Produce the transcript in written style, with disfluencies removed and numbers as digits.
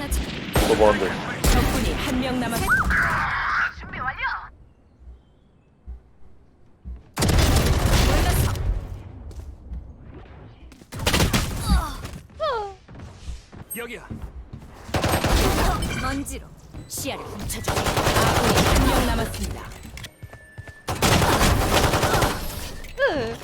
아직 또 뭐한데? 적군이 한 명 남았습니다. 준비 완료. 여기야. 먼지로 시야를 훔쳐줘. 아군이 한 명 남았습니다.